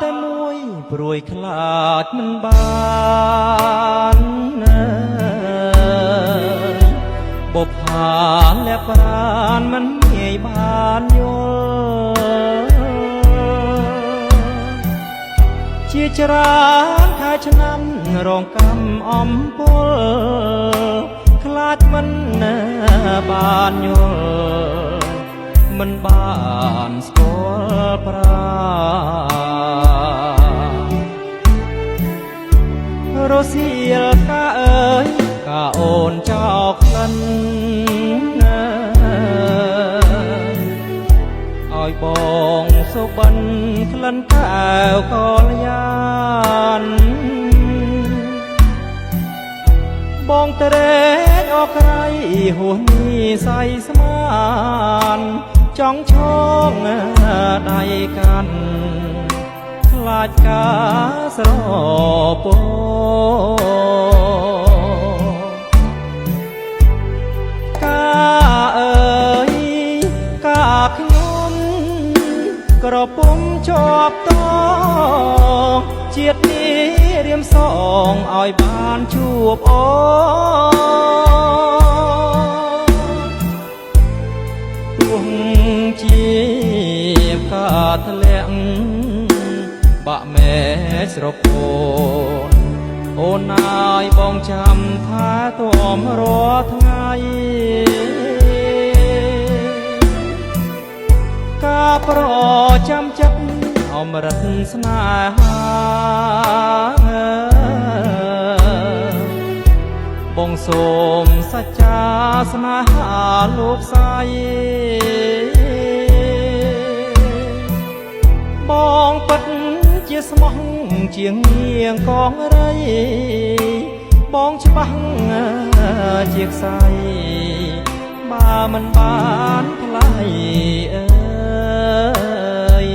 តែមួយព្រួយខ្លាចមិនបានបុប្ផាលះប្រានមិនងាយបានយល់ជាច្រើនខែឆ្នាំរងកម្មអំពលខ្លាចមិនបានយល់មិនបានស្គាល់ប្រារសៀលកាអើយកាអូនចោលក្លិនឲ្យបងសុបិនក្លិនកែវកលយានបងត្រេកអរក្រៃហួសនេះសៃស្មានចង់ឈងដៃកាន់ខ្លាចការស្រពោការអើយការខ្ញុំក្រពុំជាប់តជាតិនេះរៀមសងឲ្យបានជួបអូទោះជាការធ្លាក់បាក់មែស្រពោនអូនណាយបងចាំថាទួមរាល់ថ្ងៃការប្រចាំចិត្តអមរិតស្នេហាបងសូមសច្ចាស្នេហាលោកស្រីបងពិតជាស្មោះជាងនាងកងរៃបងច្បាស់ជាខ្សែបើមិនបានថ្លៃអើយ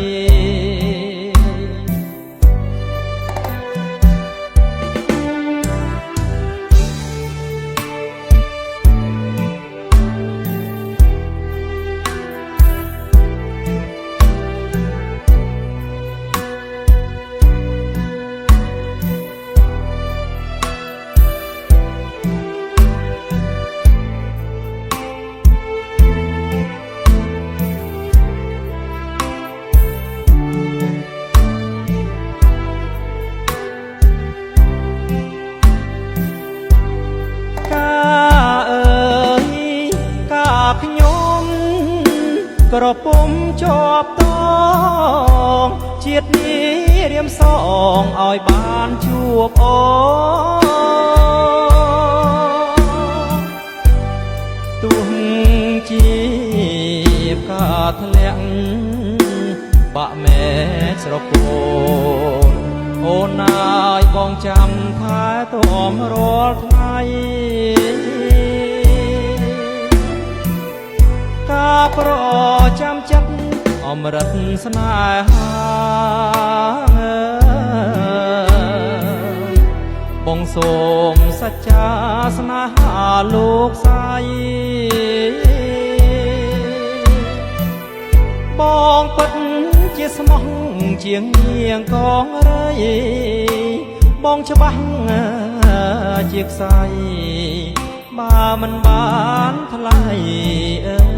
ខ្ញុំក្រពុំជាប់តងជាតិនេះរៀមសងឲ្យបានជួបអូទោះជាការធ្លាក់បាក់មែស្រពោនអូនណាយបងចាំថាទួមរាល់ថ្ងៃការប្រចាំចិត្តអមរិតស្នេហាបងសូមសច្ចាស្នេហាលោកស្រីបងពិតជាស្មោះជាងនាងកងរៃបងច្បាស់ជាខ្សែបើមិនបានថ្លៃ